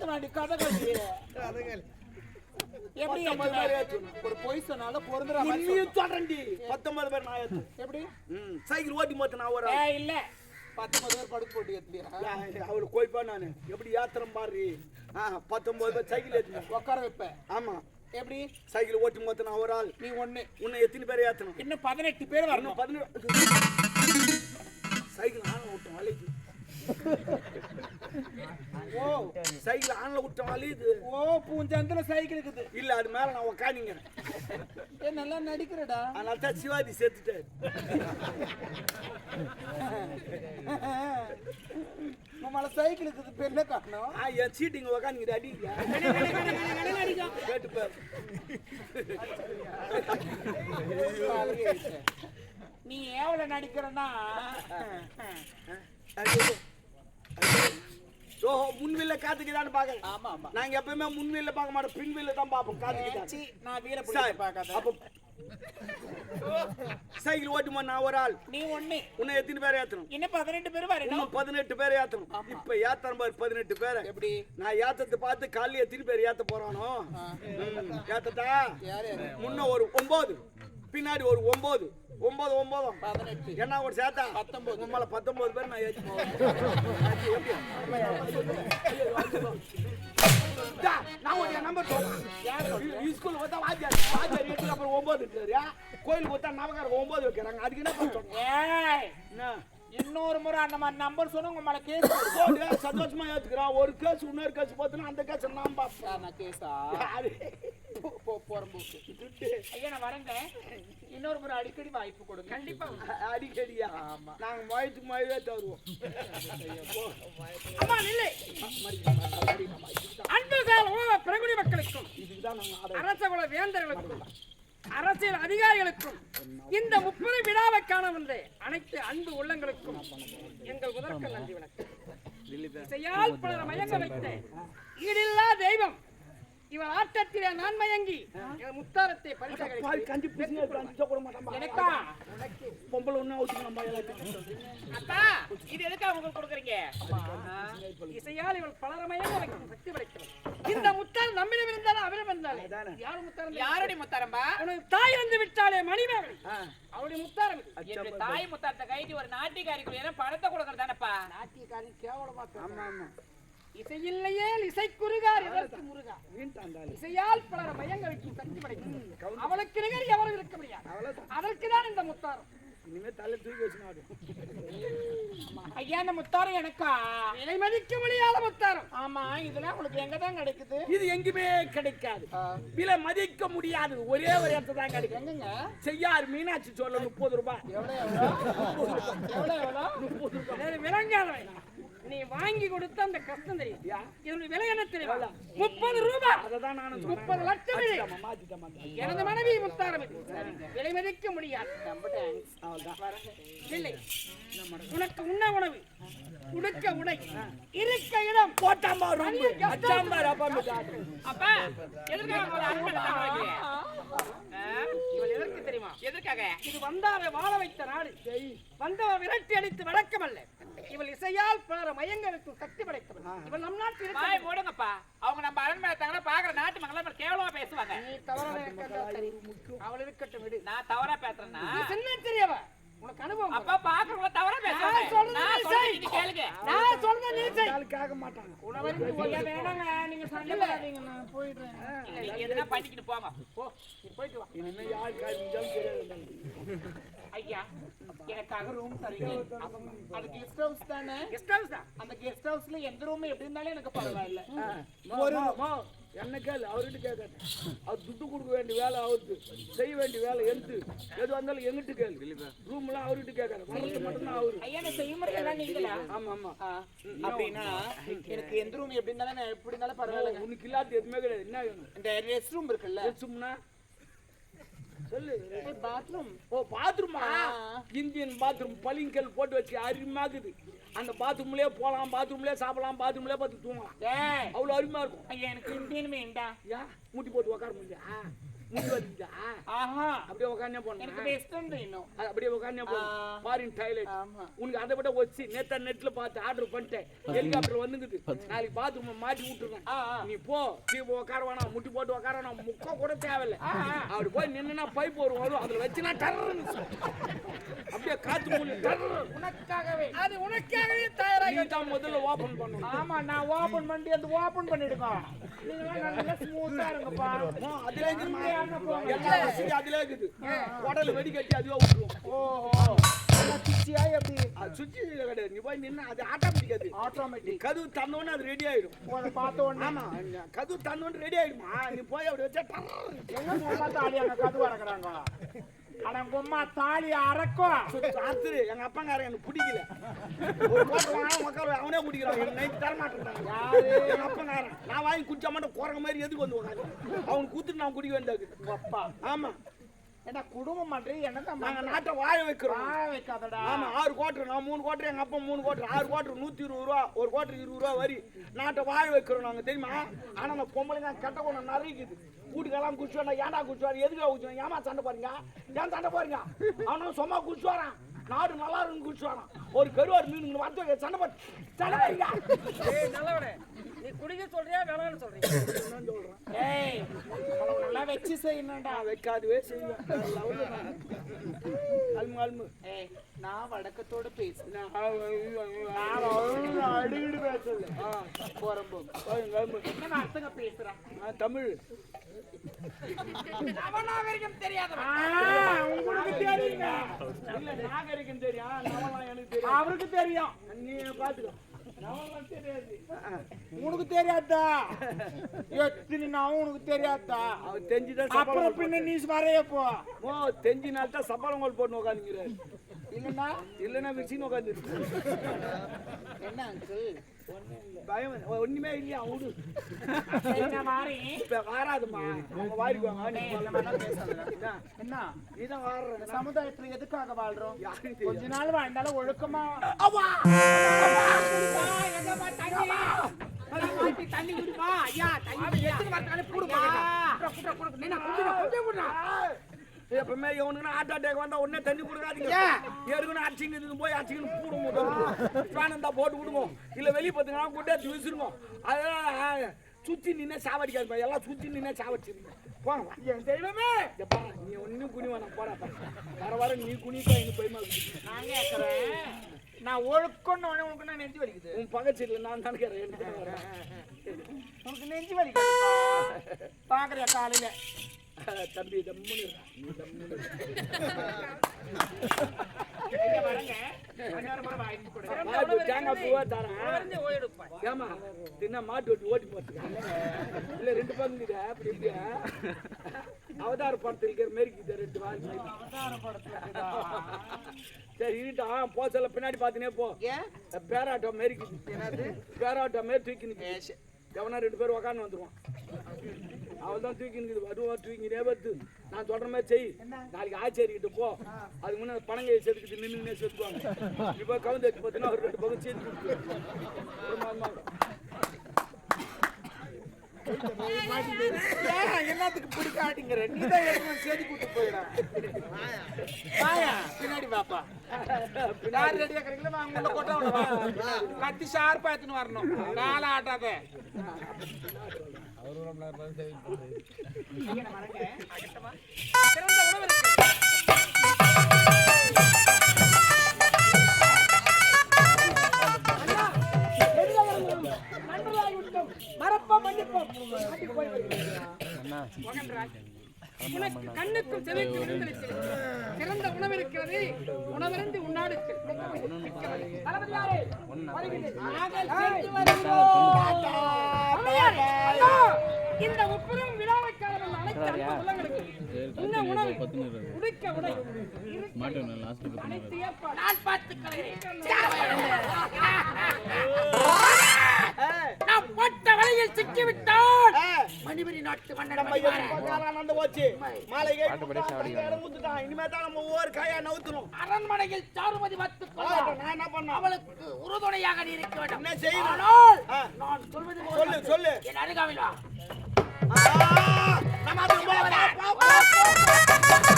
ஏத்தனாடி கதகளி எப்படி ஒரு பொய் சொன்னால பொருந்துற மாதிரி நீ சொல்றேன்டி 19 பேர் நான் ஏத்து எப்படி சைக்கிள் ஓட்டி மொத்த நான் ஒரு இல்ல 19 பேர் படுத்து போட்டு ஏத்தியா அவளு கோய்ப்பா நானு எப்படி யாத்திரம் பாரு 19 பேர் சைக்கிள் ஏத்து உட்கார வைப்பேன் ஆமா எப்படி சைக்கிள் ஓட்டி மொத்த நான் ஒரு ஆள் நீ ஒண்ணு உன்னை எத்தனை பேர் ஏத்தணும் இன்னும் 18 பேர் வரணும் 18 சைக்கிள் ஆன விட்டோம் வலிக்கு ஓ சைக்கிள் ஆன்ல விட்டோம் வலிக்குது ஓ பூஞ்சந்திர சைக்கிள் இருக்குது இல்ல அது மேல நான் உட்காந்துங்க நல்லா நடிக்கிறடா அதனால தான் சிவாஜி செத்துட்டாரு நம்மள சைக்கிள் இருக்குது பெண்ண காட்டணும் என் சீட்டிங்க உட்காந்துங்க அடிக்க கேட்டு பாரு நீ எவ்வளவு நடிக்கிறன்னா ஓஹோ முன்வில்ல காத்துக்குதான்னு பாக்க ஆமா ஆமா நாங்க எப்பவுமே முன்வில்ல பார்க்க மாட்டோம் பின்வில்ல தான் பாப்போம் காத்துக்கு நான் வீர புடிச்சு பார்க்காத அப்ப சைக்கிள் ஓட்டுமா நான் ஒரு ஆள் நீ ஒண்ணே உன்னை எத்தனை பேர் ஏத்தணும் இன்னும் 18 பேர் வரணும் இன்னும் 18 பேர் ஏத்தணும் இப்ப ஏத்தணும் பாரு 18 பேர் எப்படி நான் ஏத்தத்தை பார்த்து காலையில எத்தனை பேர் ஏத்த போறானோ ஏத்தட்டா யாரு முன்ன ஒரு 9 பின்னாடி ஒரு 9 18 என்ன ஒரு சேத்தா 19 உம்மால 19 பேர் நான் ஏத்தி போவேன் நான் ஒரு நம்பர் சொல்றேன் ஸ்கூல் வந்தா வாஜார் ஏத்துக்கு அப்புறம் 9 இருக்காரு கோயிலுக்கு வந்தா நவகாரம் 9 வைக்கிறாங்க அதுக்கு என்ன பண்ணுறோம் என்ன இன்னொரு முறை அந்த மாதிரி நம்பர் சொன்னா உங்க மேல கேஸ் போடு சந்தோஷமா ஏத்துக்கிறான் ஒரு கேஸ் இன்னொரு கேஸ் பார்த்தா அந்த கேஸ் நான் பாப்பேன் நான் கேஸா போறம்போக்கு ஐயா நான் வரேங்க இன்னொரு முறை அடிக்கடி வாய்ப்பு கொடுங்க கண்டிப்பா அடிக்கடியா ஆமா நாங்க மயத்துக்கு மயவே தருவோம் அம்மா நில்லை அன்பு சார் பிரகுடி மக்களுக்கும் இதுதான் நாங்க அரச குல வேந்தர்களுக்கும் அரசியல் அதிகாரிகளுக்கும் இந்த 30 விழாவை காண வந்த அனைத்து அன்பு உள்ளங்களுக்கும் எங்கள் முதற்க நன்றி வணக்கம் செயல் பலர மயங்க வைத்த ஈடில்லா தெய்வம் இவர் ஆட்டத்திலே நான் மயங்கி முத்தாரத்தை எனக்கா பொம்பளை ஒண்ணு அவுத்துக்கலாம் அத்தா இது எதுக்காக உங்களுக்கு கொடுக்குறீங்க இசையால் இவள் பலர மயங்க வைக்கும் சக்தி படைக்கிறோம் இந்த முத்தாரம் நம்மிடம் இருந்தாலும் அவரிடம் இருந்தாலும் யாரு முத்தாரம் யாருடைய முத்தாரம்பா உனக்கு தாய் வந்து விட்டாலே மணிமேகலை அவருடைய முத்தாரம் என்னுடைய தாய் முத்தாரத்தை கைதி ஒரு நாட்டியக்காரிக்குள்ள பணத்தை கொடுக்கறது தானப்பா நாட்டியக்காரி கேவலமா ஆமா ஆமா இசையில்லையே இசை குறுகார் இதற்கு முருகா இசையால் பலர மயங்க வைக்கும் சக்தி படைக்கும் அவளுக்கு நிகர் எவரும் இருக்க முடியாது அதற்குதான் இந்த முத்தாரம் இனிமே தலை தூக்கி வச்சுனாடு ஐயா இந்த முத்தாரம் எனக்கா விலை மதிக்க முடியாத முத்தாரம் ஆமா இதெல்லாம் உங்களுக்கு எங்கதான் கிடைக்குது இது எங்குமே கிடைக்காது விலை மதிக்க முடியாது ஒரே ஒரு இடத்துல தான் கிடைக்கும் எங்கங்க செய்யார் மீனாட்சி சொல்ல 30 ரூபாய் எவ்வளவு 30 ரூபாய் விளங்காத நீ வாங்கி கொடுத்த அந்த கஷ்டம் தெரியும் இதனுடைய விலை என்ன தெரியும் 30 ரூபாய் அததான் நானும் 30 லட்சம் எனது மனைவி முத்தாரம் விலை மதிக்க முடியாது இல்லை உனக்கு உண்ண உணவு உடுக்க உடை இருக்க இடம் போட்டாம்பார் அப்பா எதற்கு தெரியுமா எதற்காக இது வந்தாவை வாழ வைத்த நாடு வந்தவ விரட்டி அடித்து வழக்கம் அல்ல இவள் இசையால் பலர மயங்க வைக்கும் சக்தி படைத்தவள் இவள் நம் நாட்டில் வாய் மூடுங்கப்பா அவங்க நம்ம அரண்மனை தாங்க பாக்குற நாட்டு மக்கள் கேவலமா பேசுவாங்க நீ தவறான அவள் இருக்கட்டும் விடு நான் தவறா பேசுறேன்னா சின்ன தெரியவ உனக்கு அனுபவம் அப்பா பாக்குறவங்க தவறா பேசுவாங்க நீங்க கேளுங்க நான் சொல்றத நீ செய் கேட்க மாட்டாங்க உனவருக்கு ஒரே வேணாங்க நீங்க சண்டை போடாதீங்க நான் போயிடுறேன் நீங்க எதுனா பண்ணிக்கிட்டு போங்க போ நீ போயிட்டு வா இனிமே யார் காரியம் தெரியாது ஐயா எனக்காக ரூம் தரீங்க அது கெஸ்ட் ஹவுஸ் தானே கெஸ்ட் ஹவுஸ் தான் அந்த கெஸ்ட் ஹவுஸ்ல எந்த ரூம் எப்படி இருந்தாலும் எனக்கு பரவாயில்ல ஒரு என்ன கேளு அவர்கிட்ட கேட்காது அவர் துட்டு கொடுக்க வேண்டிய வேலை அவருக்கு செய்ய வேண்டிய வேலை எடுத்து எது வந்தாலும் எங்கிட்ட கேளு ரூம்லாம் அவர்கிட்ட கேட்காது வர்றது மட்டும்தான் அவரு ஐயா நான் செய்முறையெல்லாம் நீங்களா ஆமா ஆமா அப்படின்னா எனக்கு எந்த ரூம் எப்படி இருந்தாலும் எப்படி இருந்தாலும் பரவாயில்ல உனக்கு இல்லாத எதுவுமே கிடையாது என்ன வேணும் இந்த ரெஸ்ட் ரூம் இருக்குல்ல ரெஸ்ட் ரூம்னா சொல்லு பாத்ரூம் ஓ பாத்ரூமா இந்தியன் பாத்ரூம் பளிங்கல் போட்டு வச்சு அருமையாக்குது அந்த பாத்ரூம்லயே போலாம் பாத்ரூம்லயே சாப்பிடலாம் பாத்ரூம்லயே பார்த்து தூங்கலாம் அவ்வளவு அருமையா இருக்கும் ஐயா எனக்கு இந்தியன் வேண்டா ஏன் மூட்டி போட்டு உட்கார முடியா முடி வலிக்குதா ஆஹா அப்படியே உட்காந்தே போனேன் எனக்கு பெஸ்ட் இன்னும் அப்படியே உட்காந்தே போனேன் ஃபாரின் டாய்லெட் உனக்கு அதை விட வச்சு நேத்தா நெட்ல பார்த்து ஆர்டர் பண்ணிட்டேன் ஹெலிகாப்டர் வந்துங்குது நாளைக்கு பாத்ரூம் மாட்டி விட்டுருக்கேன் நீ போ நீ உட்கார வேணாம் முட்டி போட்டு உட்கார வேணாம் முக்க கூட தேவையில்லை அப்படி போய் நின்னுனா பைப் வரும் அதுல வச்சுனா டர்ன்னு அப்படியே காத்து மூணு உனக்காகவே அது உனக்காகவே தயாராகி நீ தான் முதல்ல ஓபன் பண்ணணும் ஆமா நான் ஓபன் பண்ணி அது ஓபன் பண்ணிடுங்க நீங்க நல்லா ஸ்மூத்தா இருங்கப்பா அதுல எல்லா வசதி அதுல இருக்குது உடல் வெடி கட்டி அதுவா விட்டுரும் ஓஹோ சுச்சியா எப்படி சுச்சி கிடையாது நீ போய் நின்று அது ஆட்டோமேட்டிக் அது ஆட்டோமேட்டிக் கதவு தந்தோன்னு அது ரெடி ஆயிடும் அதை பார்த்த உடனே ஆமா கதவு தந்தோன்னு ரெடி ஆயிடுமா நீ போய் அப்படி வச்சா எங்க உமா தாலி அங்க கதவு அறக்குறாங்க ஆனா உமா தாலி அறக்கும் ராத்திரி எங்க அப்பங்காரன் எனக்கு பிடிக்கல ஒரு கோட்டை வாங்க மக்கள் அவனே குடிக்கிறான் எனக்கு நைட்டு தர மாட்டேன் யாரு எங்க அப்பங்காரன் நான் வாங்கி குடிச்சா மட்டும் குரங்க மாதிரி எதுக்கு வந்து உட்காந்து அவனுக்கு கூத்துட்டு நான் குடிக்க வேண்டாது அப்பா ஆமா என்ன குடும்பம் பண்றீ என்னதான் நாங்க நாட்டை வாழ வைக்கிறோம் வாழ வைக்காதடா ஆமா 6 கோட்டர் நான் 3 கோட்டர் எங்க அப்பா 3 கோட்டர் 6 கோட்டர் 120 ரூபா ஒரு கோட்டர் 20 ரூபா வரி நாட்டை வாழ வைக்கிறோம் நாங்க தெரியுமா ஆனா அந்த பொம்பளைங்க கெட்ட குணம் நிறைக்குது வீட்டுக்கெல்லாம் குடிச்சுவாங்க ஏன்டா குடிச்சுவாரு எதுக்கு குடிச்சுவாங்க ஏமா சண்டை போறீங்க ஏன் சண்டை போறீங்க அவனும் சும்மா குடிச்சு வரான் நாடு நல்லா இருக்குன்னு குடிச்சு வரான் ஒரு கருவாடு மீன் வந்து சண்டை போட்டு சண்டை போறீங்க நல்லவனே நீ குடிக்க சொல்றியா வேணாம்னு சொல்றியா சொல்றேன் ஏய் அவளை நல்லா வச்சு செய்யணும்டா வைக்காதுவே செய்வேன் அல்மு அல்மு ஏய் நான் வடக்கத்தோட பேசுறேன் அடிக்கடி பேசல போறம்போது என்ன அர்த்தங்க பேசுறேன் தமிழ் நவநாகரிகம் தெரியாதவன் உங்களுக்கு தெரியுங்க இல்ல நாகரிகம் தெரியும் நவலாம் எனக்கு தெரியும் அவருக்கு தெரியும் நீ பாத்துக்கோ உனக்கு தெரியாதா எத்தனை நான் உனக்கு தெரியாதா அவர் தெரிஞ்சுதான் அப்புறம் பின்ன நீ வரைய போ தெரிஞ்சினால்தான் சப்பாளங்கள் போட்டு உட்காந்துக்கிறாரு இல்லன்னா இல்லைன்னா மிக்சின்னு உட்காந்து என்ன அங்கிள் பயம் ஒண்ணுமே இல்லையா விடு என்ன மாறி இப்ப வாராதுமா அவங்க வாரிக்குவாங்க என்ன நீதான் வாடுற சமுதாயத்துல எதுக்காக வாழ்றோம் யாருக்கு கொஞ்ச தெரியும் நாள் வாழ்ந்தாலும் ஒழுக்கமா தண்ணி குடிமா ஐயா தண்ணி எத்தனை வரத்தாலே பூடு எப்பவுமே இவனுக்கு ஹார்ட் அட்டாக் வந்தா உடனே தண்ணி கொடுக்காதீங்க ஏற்கனவே அடிச்சிங்க போய் அடிச்சிங்கன்னு போடுவோம் ஃபேன் தான் போட்டு விடுவோம் இல்ல வெளியே பார்த்துங்கன்னா கூட்டாச்சு விசிருவோம் அதெல்லாம் சுத்தி நின்று சாவடிக்காது எல்லாம் சுத்தி நின்று சாவடிச்சிருங்க போங்க என் தெய்வமே நீ ஒன்னும் குனி வேணாம் போடாப்பா வர நீ குனிக்கா எனக்கு பயமா இருக்கு நான் கேட்கறேன் நான் ஒழுக்கம்னு உனக்கு நான் நெஞ்சு வலிக்குது உன் பக்கச்சில நான் தான் கேட்கறேன் உனக்கு நெஞ்சு வலிக்குது பாக்குறியா காலையில தம்பி தம்முன்னு தேங்காய் பூவா தரேன் ஏமா தின்னா மாட்டு ஓட்டி ஓட்டி போட்டுருக்காங்க இல்ல 2 பங்குங்க அப்படி இப்படியா அவதார படத்தில் இருக்கிற மாரி 2 வாங்கி சரி இருட்டா போ சொல்ல பின்னாடி பாத்துனே போ பேராட்டோ மாரி பேராட்டோ மாரி தூக்கி எவனா 2 பேர் உக்காந்து வந்துருவான் அவள் தான் தூக்கி நிற்குது அதுவா தூக்கினே வருது நான் சொல்ற மாதிரி செய் நாளைக்கு ஆச்சரிக்கிட்டு போ அதுக்கு முன்னே பணங்கையை செதுக்கிட்டு நின்று செதுக்குவாங்க இப்போ கவுந்து வச்சு பார்த்தீங்கன்னா ஒரு 2 பக்கம் சேர்த்து என்னத்துக்கு பிடிக்காட்டிங்கிற நீதான் எடுத்து செடி கூட்டு போயிடும் பின்னாடி பாப்பா யார் ரெடியா கிடைக்கல உங்களை கொட்ட கத்தி ஷார்ப்பா எடுத்துன்னு வரணும் கால ஆட்டாத சிறந்த உணவு இருக்கு உனக்கு கண்ணுக்கும் செவிக்கும் விருந்தளித்து சிறந்த உணவு இருக்கிறது உணவருந்து உன்னாடுக்கு இந்த முப்பெரும் விழாவைக்கான அனைத்து அன்பு உள்ளங்களுக்கு இந்த உணவு உடுக்க உடை அனைத்து ஏற்பாடு நான் பார்த்துக்கிறேன் நாம் போட்ட வலையில் சிக்கிவிட்டான் மணிபுரி நாட்டு மன்னன் போச்சு மாலை இனிமே தான் நம்ம ஒவ்வொரு காயா நவுத்துறோம் அரண்மனையில் சாருமதி நான் என்ன பண்ண அவளுக்கு உறுதுணையாக நீ இருக்க வேண்டும் என்ன செய்யணும் நான் சொல்வது சொல்லு சொல்லு என் அருகாமையில் வா நம்ம அதுக்கு போகலாம்.